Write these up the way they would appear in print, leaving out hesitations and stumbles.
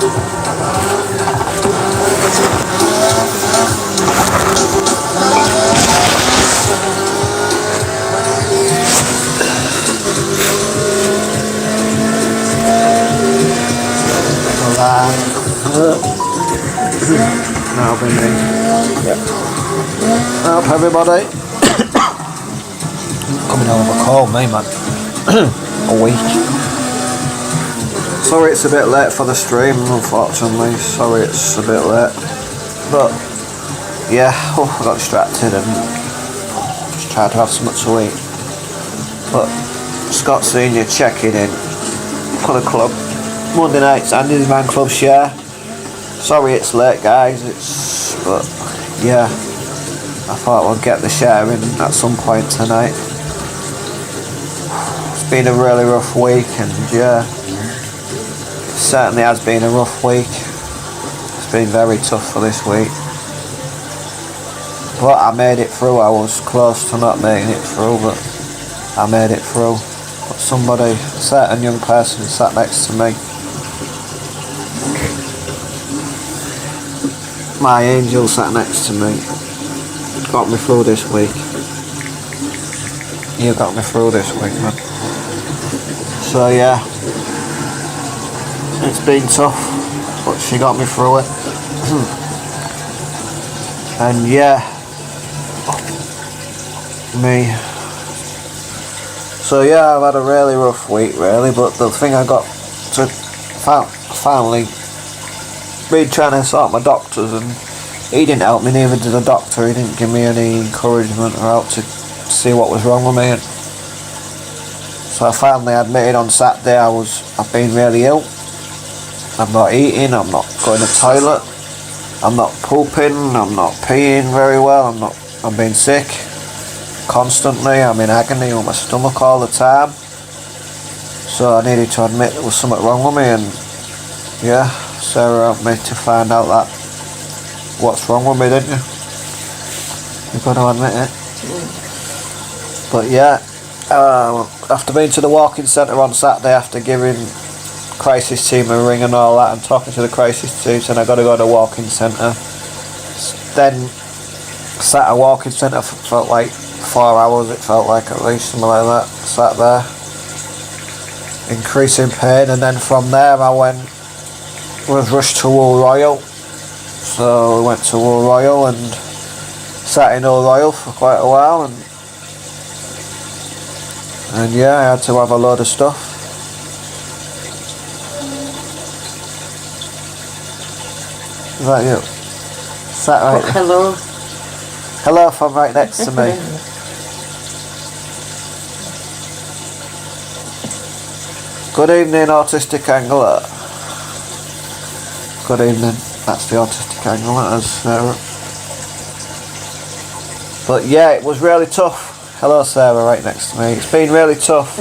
Now been me. Yeah. Help everybody. Coming out of a cold, me man. A week. Sorry it's a bit late for the stream, unfortunately. Sorry it's a bit late. But yeah, I got distracted and just tried to have something to eat. But Scott Senior checking in for the club. Monday nights Andy's Man Club share. Sorry it's late guys, but yeah, I thought we'd get the share in at some point tonight. It's been a really rough week and yeah, it certainly has been a rough week. It's been very tough for this week. But I made it through. I was close to not making it through, but I made it through. But somebody, a certain young person sat next to me. My angel sat next to me. Got me through this week. You got me through this week, man. So yeah, it's been tough, but she got me through it. And yeah, me. So yeah, I've had a really rough week, really. But the thing I got to finally. Been trying to sort my doctors and he didn't help me, neither did the doctor. He didn't give me any encouragement or help to see what was wrong with me. And so I finally admitted on Saturday I've been really ill. I'm not eating, I'm not going to the toilet, I'm not pooping, I'm not peeing very well, I'm being sick constantly, I'm in agony with my stomach all the time. So I needed to admit there was something wrong with me, and yeah, Sarah helped me to find out that what's wrong with me, didn't you? You've got to admit it. But yeah, after being to the walking centre on Saturday, after giving crisis team a ring and all that, and talking to the crisis team, saying I got to go to the walking centre. Then sat at a walking centre for like 4 hours. It felt like at least, something like that. Sat there, increasing pain, and then from there I was rushed to Wool Royal. So we went to Wool Royal and sat in Wool Royal for quite a while, and yeah, I had to have a load of stuff. Is that you? Sat right there. Hello. Hello from right next to me. Good evening, Autistic Angler. Good evening. That's the Autistic Angler, as Sarah. But yeah, it was really tough. Hello, Sarah, right next to me. It's been really tough.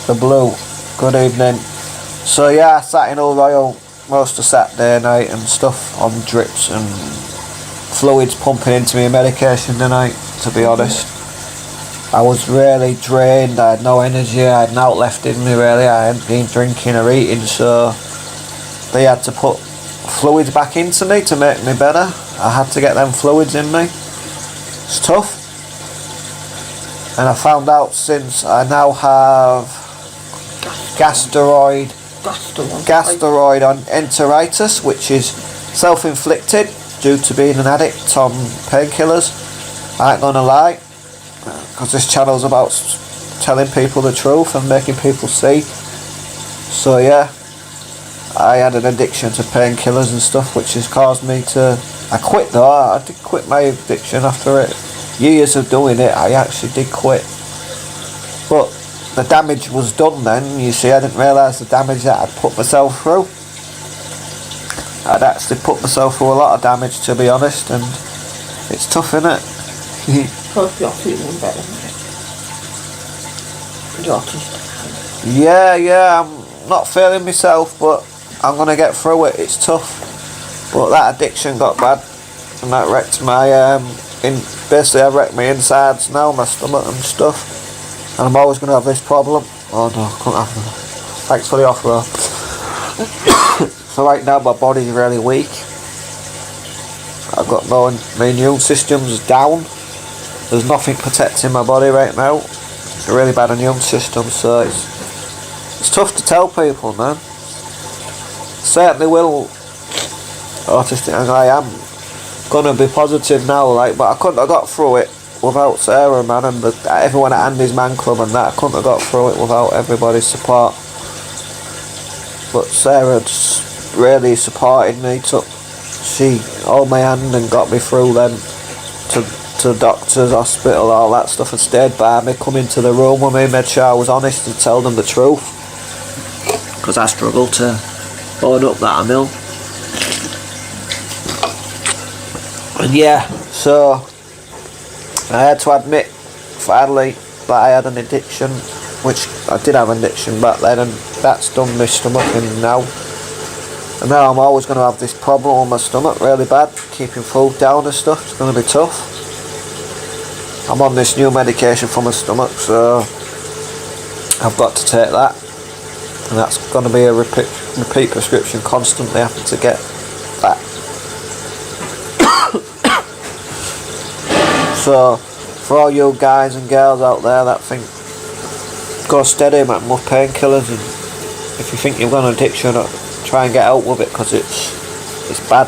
The Blue. Good evening. So yeah, I sat in Hull Royal most of Saturday night and stuff on drips and fluids pumping into me, medication tonight, to be honest. I was really drained, I had no energy, I had naught left in me really, I hadn't been drinking or eating, so they had to put fluids back into me to make me better. I had to get them fluids in me. It's tough. And I found out since I now have gastroid enteritis, which is self-inflicted due to being an addict on painkillers. I ain't gonna lie, because this channel's about telling people the truth and making people see. So yeah, I had an addiction to painkillers and stuff, which has caused me to... I quit though, I did quit my addiction after years of doing it. I actually did quit. But the damage was done then, you see. I didn't realise the damage that I'd put myself through. I'd actually put myself through a lot of damage, to be honest, and it's tough, innit? Hope you're feeling better. You're autistic. Yeah, I'm not feeling myself, but I'm going to get through it. It's tough. But that addiction got bad, and that wrecked my, basically I wrecked my insides now, my stomach and stuff. And I'm always going to have this problem. Oh no, couldn't have them. Thanks for the offer. So right now my body's really weak. I've got my immune system's down. There's nothing protecting my body right now. It's a really bad immune system, so it's tough to tell people, man. Certainly will autistic, and I am gonna be positive now, like, but I couldn't have got through it without Sarah, man, and everyone at Andy's Man Club and that. I couldn't have got through it without everybody's support. But Sarah just really supported me. She held my hand and got me through then to doctors, hospital, all that stuff, and stayed by me, come into the room with me, made sure I was honest and tell them the truth, because I struggled to own up that I'm ill. And yeah, so I had to admit finally that I had an addiction, which I did have an addiction back then, and that's done my stomach in now. And now I'm always going to have this problem with my stomach really bad, keeping food down and stuff. It's going to be tough. I'm on this new medication for my stomach, so I've got to take that, and that's going to be a repeat prescription, constantly having to get that. So for all you guys and girls out there that think, go steady, man, with painkillers, and if you think you've got an addiction, try and get out with it, because it's bad,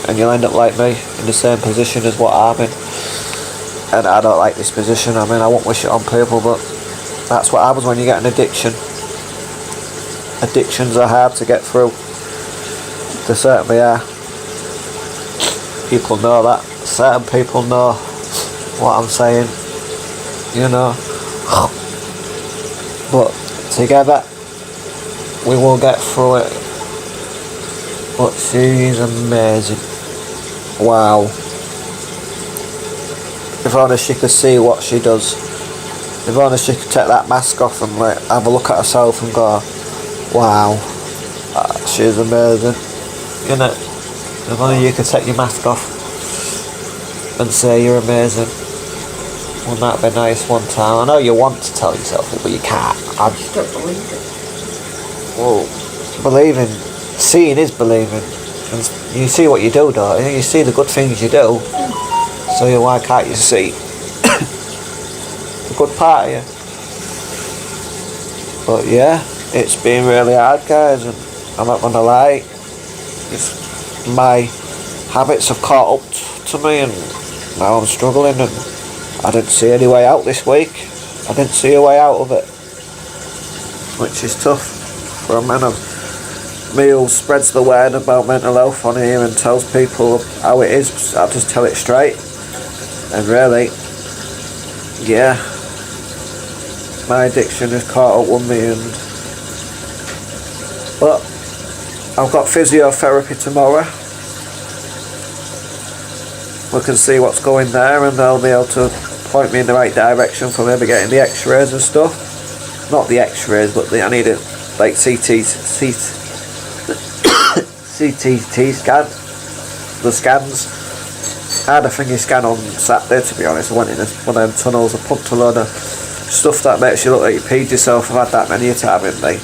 and you'll end up like me, in the same position as what I'm in. And I don't like this position. I mean, I won't wish it on people, but that's what happens when you get an addiction. Addictions are hard to get through. They certainly are. People know that. Certain people know what I'm saying, you know. But together we will get through it. But she's amazing. Wow. If only she could see what she does. If only she could take that mask off and like have a look at herself and go, wow, she's amazing. You know, if only you could take your mask off and say you're amazing. Wouldn't that be nice one time? I know you want to tell yourself it, but you can't. I just don't believe it. Well, believing, seeing is believing. And you see what you do, don't you? You see the good things you do. So why can't you see the good part of you? But yeah, it's been really hard, guys, and I'm not gonna lie. My habits have caught up to me, and now I'm struggling, and I didn't see any way out this week. I didn't see a way out of it, which is tough for a man of me who spreads the word about mental health on here and tells people how it is. I just tell it straight, and really, yeah, my addiction has caught up with me, but I've got physiotherapy tomorrow. We can see what's going there, and they'll be able to point me in the right direction for maybe getting the x-rays and stuff. Not the x-rays, but I need it like CT scan, the scans. I had a thingy scan on Saturday, to be honest. I went in one of them tunnels, I pumped a load of stuff that makes you look like you peed yourself. I've had that many a time in me.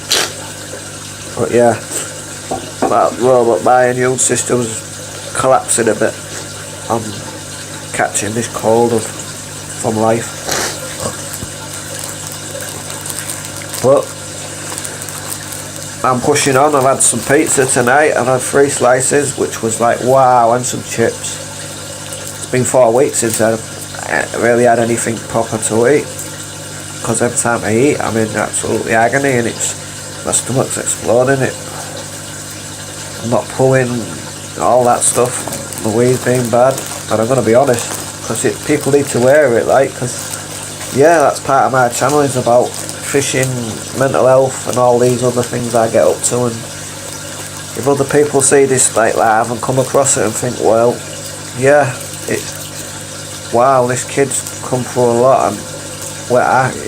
But yeah, but my immune system's collapsing a bit. I'm catching this cold from life. But I'm pushing on. I've had some pizza tonight. I've had 3 slices, which was like wow, and some chips. It's been 4 weeks since I really had anything proper to eat, because every time I eat I'm in absolutely agony, and my stomach's exploding. I'm not pulling, all that stuff. The weed's been bad, but I'm going to be honest, because people need to wear it, like, because yeah, that's part of my channel, is about fishing, mental health, and all these other things I get up to. And if other people see this like live and come across it and think, well, yeah, wow, this kid's come through a lot, and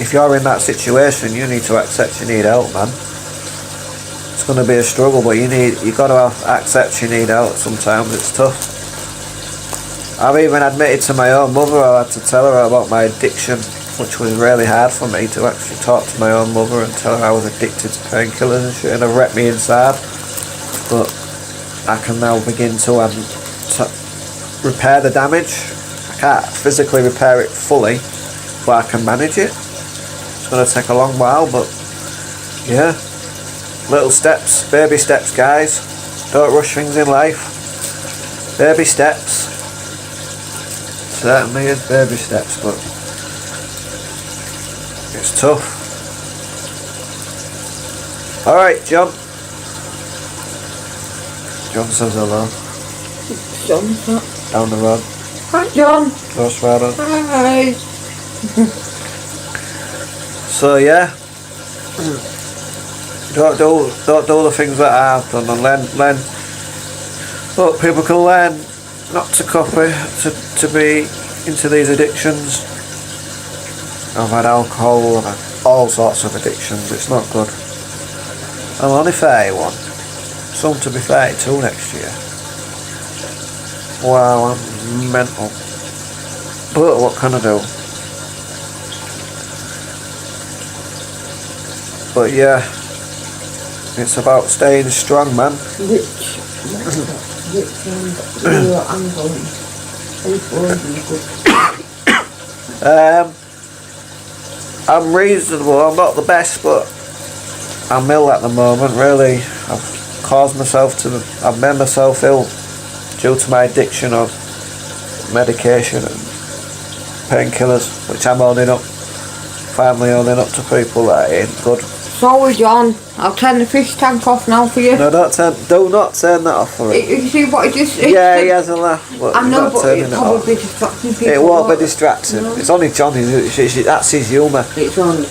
if you're in that situation, you need to accept you need help, man. It's going to be a struggle, but you got to accept you need help. Sometimes it's tough. I've even admitted to my own mother, I had to tell her about my addiction which was really hard for me to actually talk to my own mother and tell her I was addicted to painkillers and shit, and it wrecked me inside. But I can now begin to repair the damage. I can't physically repair it fully, but I can manage it. It's going to take a long while, but yeah, little steps, baby steps, guys. Don't rush things in life. Baby steps. Certainly is baby steps, but it's tough. Alright, John. John says hello. John's not. Down the road. Hi, John. Close road. Hi. So yeah, don't do the things that I've done, and learn. But people can learn not to copy, to be into these addictions. I've had alcohol, I've had all sorts of addictions. It's not good. I'm only 31. Soon to be 32 next year. Wow, I'm mental. But what can I do? But yeah, it's about staying strong, man. Which you're ongoing. I'm reasonable. I'm not the best, but I'm ill at the moment. Really, I've made myself ill due to my addiction of medication and painkillers, which I'm finally owning up to people that it ain't good. Sorry, John. I'll turn the fish tank off now for you. No, do not turn that off for him. You see what it just... Yeah, he has a laugh. But I know, but it'll probably be distracting people. It won't be distracting. No. It's only John. That's his humour. It's only...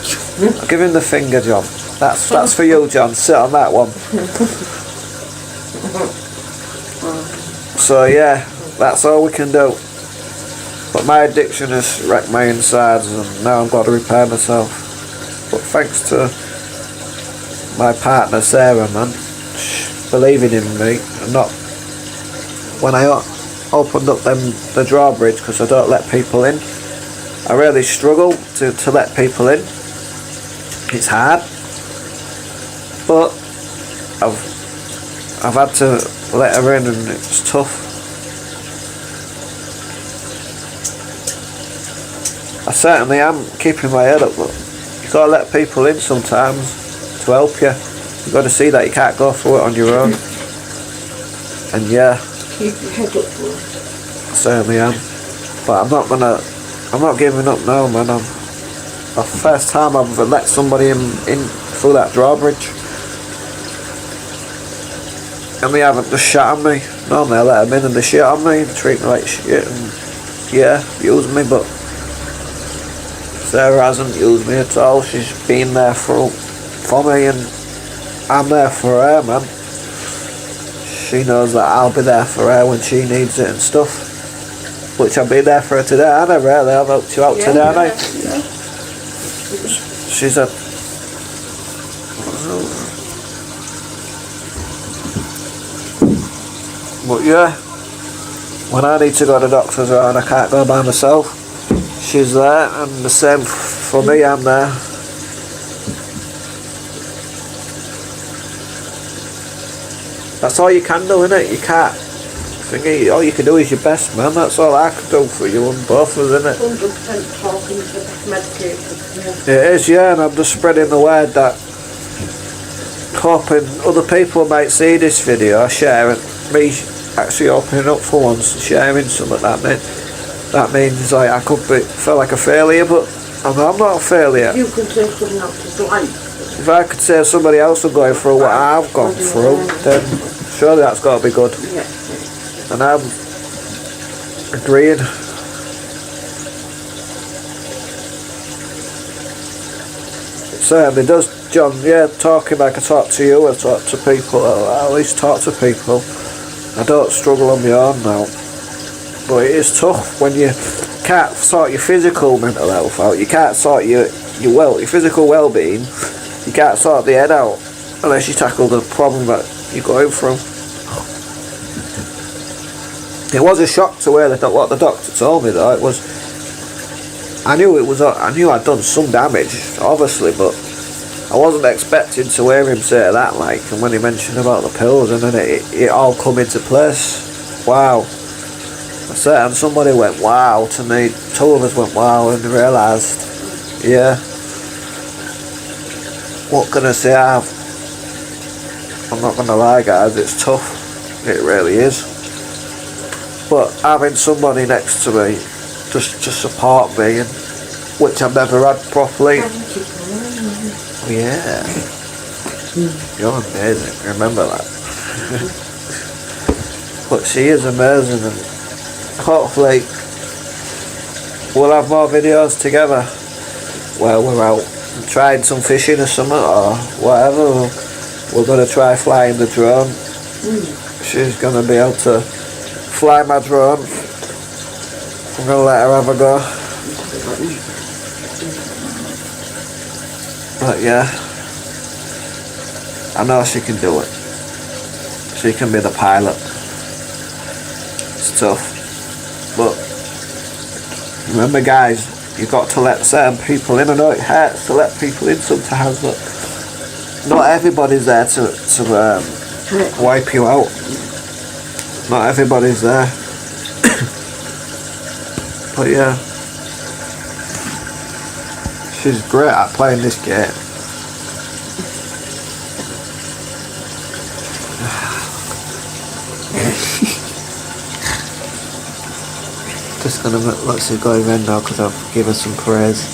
I'll give him the finger, John. That's for you, John. Sit on that one. So yeah, that's all we can do. But my addiction has wrecked my insides, and now I've got to repair myself. But thanks to my partner Sarah, man, believing in me, and not when I opened up the drawbridge, because I don't let people in. I really struggle to let people in. It's hard, but I've had to let her in, and it's tough. I certainly am keeping my head up, but you've got to let people in sometimes to help you. You've got to see that you can't go through it on your own. And yeah, keep your head up, bro. I certainly am. But I'm not giving up now, man. The first time I've let somebody in through that drawbridge, and they haven't just shot on me. Normally I let them in and they shit on me and treat me like shit and yeah, use me, but Sarah hasn't used me at all. She's been there for me, and I'm there for her, man. She knows that I'll be there for her when she needs it and stuff. Which I'll be there for her today, and I really have helped you out today, haven't I? Yeah. She's a... But yeah, when I need to go to the doctor's and I can't go by myself, she's there, and the same for me, I'm there. That's all you can do, innit? You can't. All you can do is your best, man. That's all I can do for you and both of us, innit? 100% talking to the medication. It is, yeah, and I'm just spreading the word that, hoping other people might see this video, share it. Me actually opening up for once and sharing something that means like I could feel like a failure, but I'm not a failure. You can say something else's life. If I could say somebody else is going through what I've gone through, then surely that's got to be good. Yeah. And I'm agreeing. It certainly does, John. Yeah, talking like I talk to you, I talk to people. I at least talk to people. I don't struggle on my own now. But it is tough when you can't sort your physical mental health out. You can't sort your physical well-being. You can't sort the head out unless you tackle the problem that you're going through. It was a shock to hear what the doctor told me though. I knew I'd done some damage, obviously, but I wasn't expecting to hear him say that, like, and when he mentioned about the pills, and then it all come into place. Wow. I said, and somebody went wow to me, two of us went wow, and realised, yeah, what can I say, I'm not going to lie guys, it's tough, it really is, but having somebody next to me, just to support me, and which I've never had properly. Oh, yeah. You're amazing, remember that. But she is amazing, and hopefully we'll have more videos together where we're out and trying some fishing or something or whatever. We're going to try flying the drone. She's going to be able to fly my drone. I'm going to let her have a go. But yeah, I know she can do it. She can be the pilot. It's tough. But remember guys, you've got to let certain people in. I know it hurts to let people in sometimes, but not everybody's there to wipe you out. Not everybody's there. But yeah, she's great at playing this game. Just gonna let her go around now because I've given her some praise.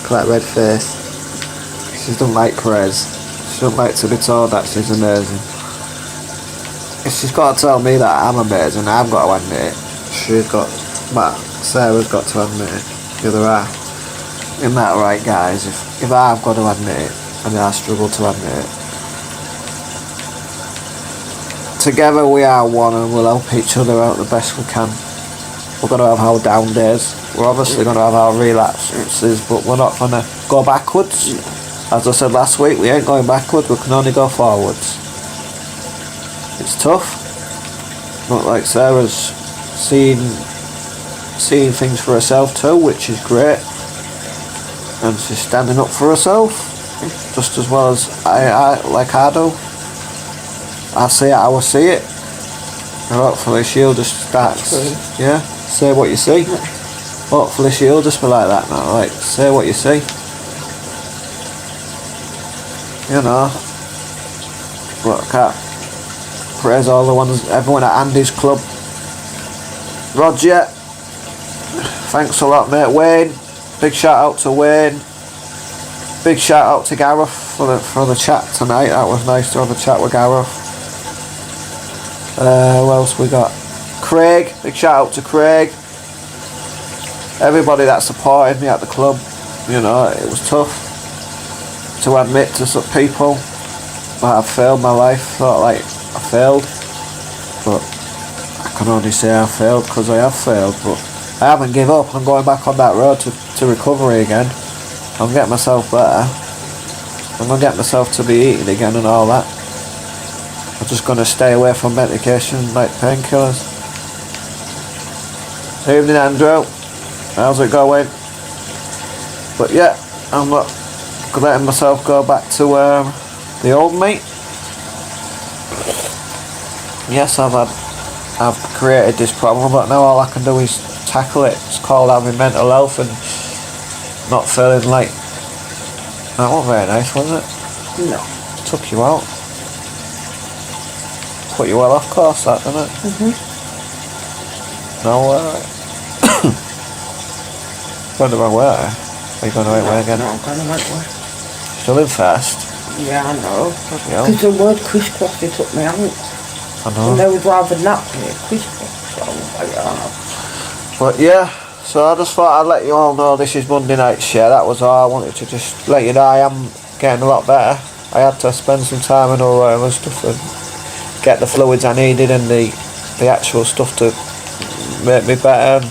Look at that red face. She doesn't like praise. She doesn't like to be told that she's amazing. If she's got to tell me that I'm amazing, I've got to admit it. Sarah's got to admit it. The other half. Isn't that right, guys? If I've got to admit it, and I struggle to admit it. Together we are one, and we'll help each other out the best we can. We're going to have our down days. We're obviously going to have our relapses, but we're not going to go backwards. As I said last week, we ain't going backwards, we can only go forwards. It's tough. But like Sarah's seeing things for herself too, which is great. And she's standing up for herself, just as well as I do. I see it how I see it. And hopefully she'll just start, yeah, say what you see. Hopefully she'll just be like that now, like, say what you see. You know. But I can't praise all the ones, everyone at Andy's club. Roger, thanks a lot mate. Wayne, big shout out to Wayne. Big shout out to Gareth for the chat tonight. That was nice to have a chat with Gareth. Who else we got? Craig, big shout out to Craig. Everybody that supported me at the club. You know, it was tough to admit to some people that I've failed my life. Thought like I failed, but I can only say I failed because I have failed. But I haven't given up. I'm going back on that road to recovery again. I'm getting myself better. I'm going to get myself to be eating again and all that. I'm just going to stay away from medication like painkillers. Evening Andrew, how's it going? But yeah, I'm not letting myself go back to the old me. Yes, I've created this problem, but now all I can do is tackle it. It's called having mental health and not feeling like. That wasn't very nice, was it? No. Took you out. Put you well off course, that, didn't it? No, going the wrong way. Are you going the right way again? No, I'm going the right way. Still in first. Yeah, I know. Yeah. Because the word crisscross, they took me out. I know. And they would rather not be crisscross. So, yeah. But yeah, so I just thought I'd let you all know this is Monday night share. That was all. I wanted to just let you know I am getting a lot better. I had to spend some time in all and stuff and get the fluids I needed and the actual stuff to make me better. And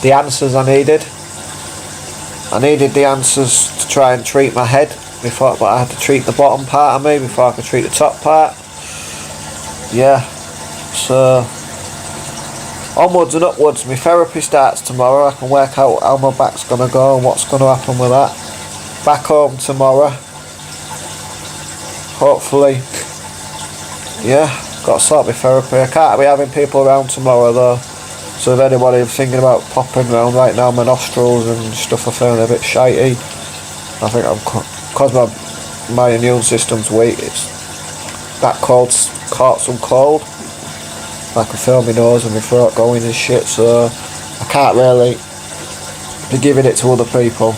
the answers I needed. I needed the answers to try and treat my head before, but I had to treat the bottom part of me before I could treat the top part. Yeah, so onwards and upwards. My therapy starts tomorrow. I can work out how my back's gonna go and what's gonna happen with that. Back home tomorrow. Hopefully. Yeah, got to sort my therapy. I can't be having people around tomorrow though. So if anybody's thinking about popping around right now, my nostrils and stuff are feeling a bit shitey. I think I'm, because my immune system's weak, it's that caught some cold. I can feel my nose and my throat going and shit, so I can't really be giving it to other people.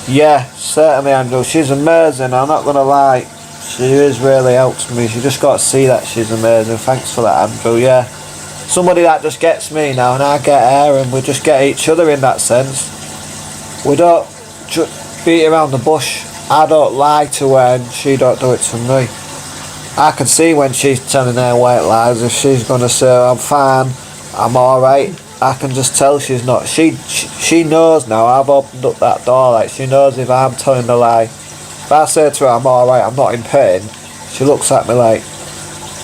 Yeah, certainly Andrew, she's amazing, I'm not gonna lie. She has really helped me. You just got to see that she's amazing. Thanks for that, Andrew. Yeah, somebody that just gets me now, and I get her, and we just get each other in that sense. We don't beat around the bush. I don't lie to her, and she don't do it to me. I can see when she's telling her white lies. If she's gonna say I'm fine, I'm all right, I can just tell she's not. She knows now. I've opened up that door. Like, she knows if I'm telling the lie. If I say to her I'm alright, I'm not in pain, she looks at me like,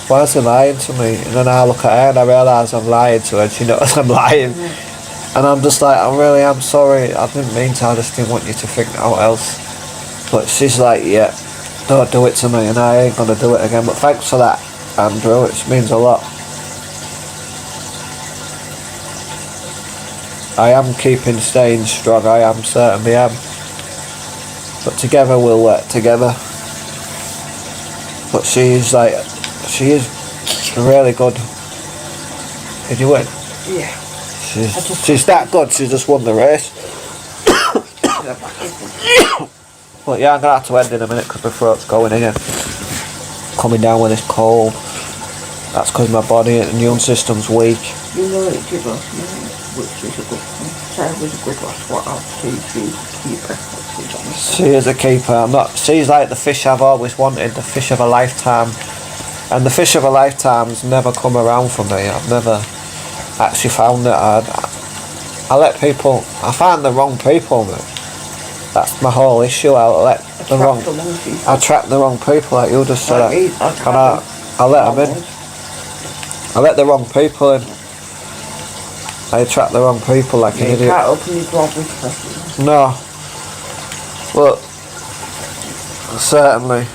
why is she lying to me? And then I look at her and I realise I'm lying to her and she knows I'm lying. And I'm just like, I really am sorry, I didn't mean to, I just didn't want you to think out else. But she's like, yeah, don't do it to me, and I ain't gonna do it again. But thanks for that, Andrew, it means a lot. I am staying strong, I am, certainly am. But together we'll work together. But she is really good. Did you win? Yeah. She's that good, she just won the race. But yeah, I'm going to have to end in a minute because my throat's going again. Coming down with this cold. That's because my body and immune system's weak. You know it did last night, which is a good thing. Sarah was a good last what I'll see keeper. She is a keeper. She's like the fish I've always wanted, the fish of a lifetime. And the fish of a lifetime's never come around for me. I've never actually found it. I find the wrong people. That's my whole issue. I attract the wrong people, like you just said. I let them in. I let the wrong people in. I attract the wrong people like an idiot. You can't open your door with questions. No. Well, certainly.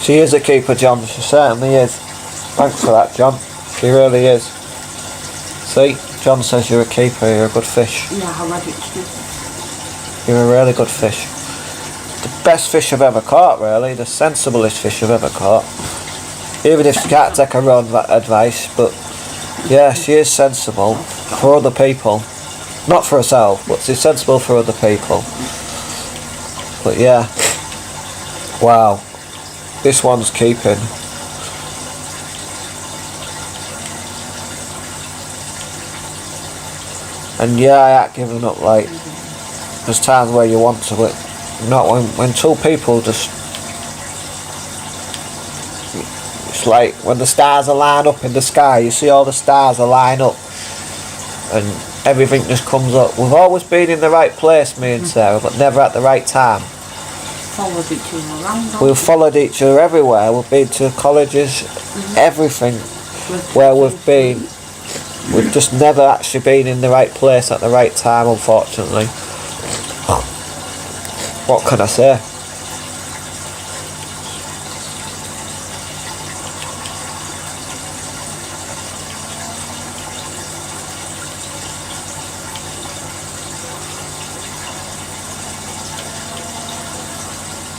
She is a keeper, John. She certainly is. Thanks for that, John. She really is. See, John says you're a keeper, you're a good fish. Yeah, I read it too. You're a really good fish. The best fish I've ever caught, really. The sensiblest fish I've ever caught. Even if she can't take her own advice, but yeah, she is sensible for other people. Not for herself, but she's sensible for other people. But yeah. Wow. This one's keeping. And yeah, I ain't giving up. Like, there's times where you want to, but not when two people just. It's like when the stars are lined up in the sky, you see all the stars are lined up and everything just comes up. We've always been in the right place, me and Sarah, but never at the right time. Followed each other around. We've followed each other everywhere. We've been to colleges, everything where we've been. We've just never actually been in the right place at the right time, unfortunately. What can I say?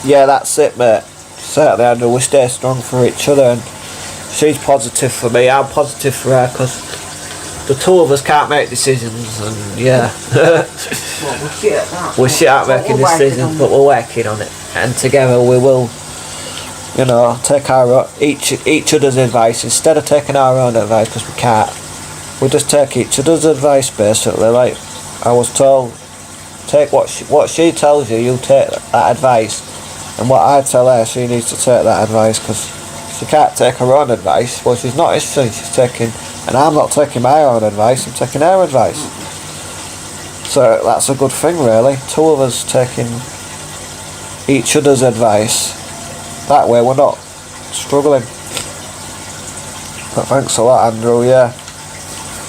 Yeah, that's it, mate. Certainly, Andrew, we stay strong for each other, and she's positive for me, I'm positive for her, because the two of us can't make decisions, and yeah. Well, we're shit at that. We're shit at making decisions, but we're working on it, and together we will, you know, take our each other's advice instead of taking our own advice, because we can't. We just take each other's advice, basically. Like I was told Take what she tells you. You take that advice, and what I tell her, she needs to take that advice, because she can't take her own advice. Well, she's not, is she? She's taking, and I'm not taking my own advice. I'm taking her advice. So that's a good thing, really. Two of us taking each other's advice. That way we're not struggling. But thanks a lot, Andrew. Yeah,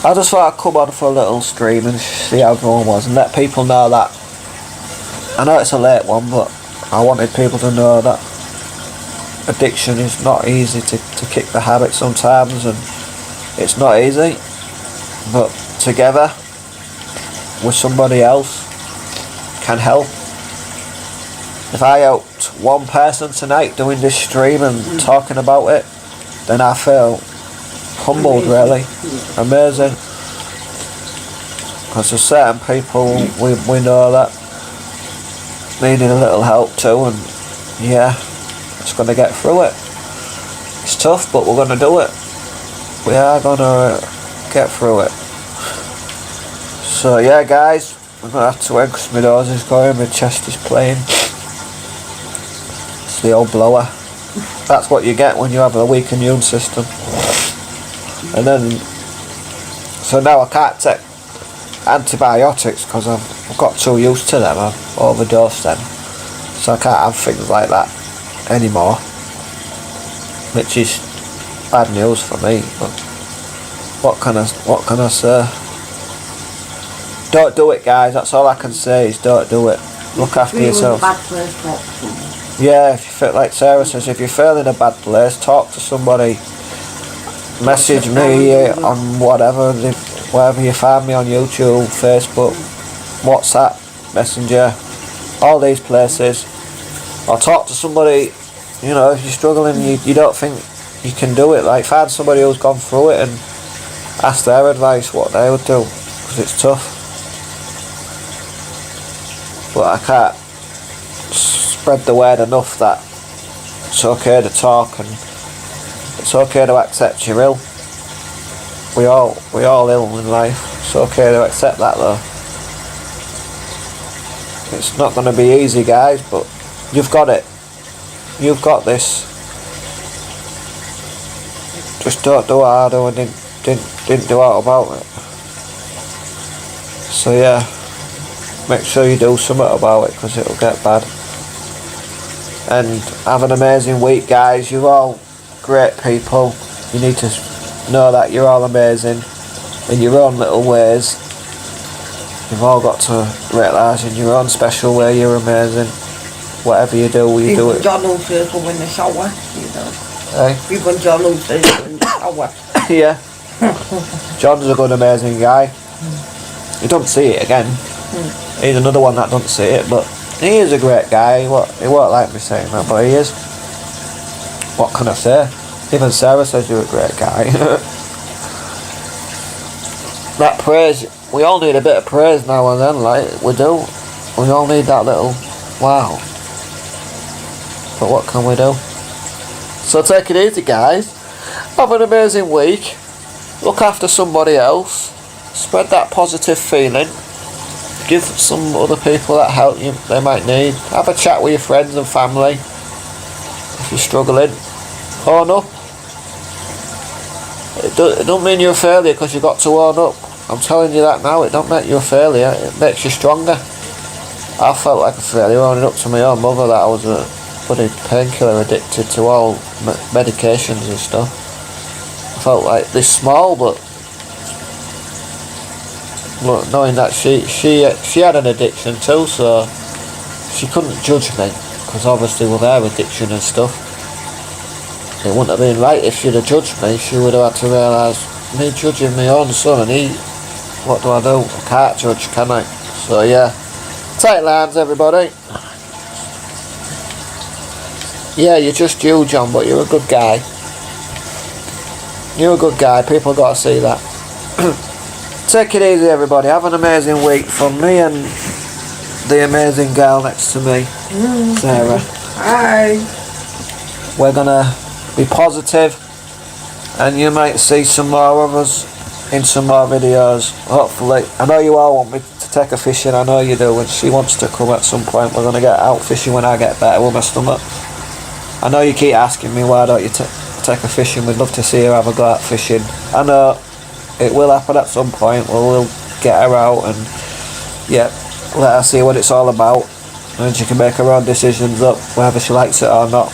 I just thought I'd come on for a little stream and see how everyone was, and let people know that. I know it's a late one, but I wanted people to know that addiction is not easy to kick the habit sometimes, and it's not easy, but together with somebody else can help. If I helped one person tonight doing this stream and talking about it, then I feel humbled, really. Amazing. Because there's certain people we know that needing a little help too, and yeah, it's going to get through it. It's tough, but we're going to do it. We are going to get through it. So yeah, guys, I'm going to have to end because my nose is going, my chest is playing. It's the old blower. That's what you get when you have a weak immune system. And then, so now I can't take antibiotics because I've got too used to them. I've overdosed them. So I can't have things like that anymore. Which is bad news for me. But what can I say? Don't do it, guys. That's all I can say is don't do it. Look after yourself. Yeah, if you feel like Sarah says, if you feel in a bad place, talk to somebody. Message me on wherever you find me on YouTube, Facebook, WhatsApp, Messenger, all these places. Or talk to somebody, you know, if you're struggling, you don't think you can do it. Like, find somebody who's gone through it and ask their advice what they would do, because it's tough. But I can't spread the word enough that it's okay to talk and it's okay to accept you're ill. We all ill in life. It's okay to accept that though. It's not going to be easy, guys, but you've got it. You've got this. Just don't do what I do and didn't do out about it. So yeah, make sure you do something about it because it'll get bad. And have an amazing week, guys. You're all great people. You need to know that you're all amazing in your own little ways. You've all got to realise in your own special way you're amazing. Whatever you do it. John also come in the shower, you know. Hey? Even John also in the shower. Yeah. John's a good, amazing guy. You don't see it again. He's another one that don't see it, but he is a great guy. He won't like me saying that, but he is. What can I say? Even Sarah says you're a great guy. That praise, we all need a bit of praise now and then, like we do. We all need that little wow. But what can we do? So take it easy, guys. Have an amazing week. Look after somebody else. Spread that positive feeling. Give some other people that help you they might need. Have a chat with your friends and family. If you're struggling, own up. It don't mean you're a failure because you've got to own up. I'm telling you that now. It don't make you a failure. It makes you stronger. I felt like a failure owning up to my own mother that I was a bloody painkiller addicted to all medications and stuff. I felt like this small, but look, knowing that she had an addiction too, so she couldn't judge me because obviously with her addiction and stuff, it wouldn't have been right if she'd have judged me. She would have had to realise me judging my own son, and what do I do? I can't judge, can I? So yeah, tight lines, everybody. Yeah, you're just you, John, but you're a good guy. You're a good guy. People got to see that. Take it easy, everybody. Have an amazing week from me and the amazing girl next to me, Sarah. Hi. We're gonna be positive, and you might see some more of us in some more videos. Hopefully, I know you all want me to take her fishing? I know you do, and she wants to come at some point. We're going to get out fishing when I get better with my stomach. I know you keep asking me why don't you take her fishing. We'd love to see her have a go at fishing. I know it will happen at some point. We'll get her out and yeah, let her see what it's all about, and she can make her own decisions up whether she likes it or not.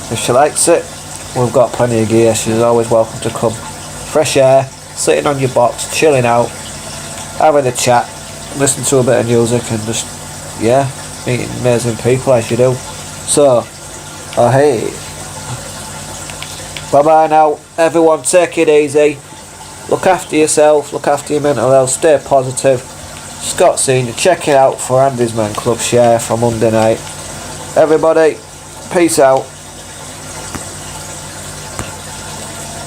If she likes it, we've got plenty of gear. She's always welcome to come. Fresh air, sitting on your box, chilling out, having a chat, listening to a bit of music, and just yeah, meeting amazing people as you do. So, oh hey, bye bye now, everyone. Take it easy. Look after yourself, look after your mental health, stay positive. Scott Senior, check it out for Andy's Man Club share from Monday night. Everybody, peace out.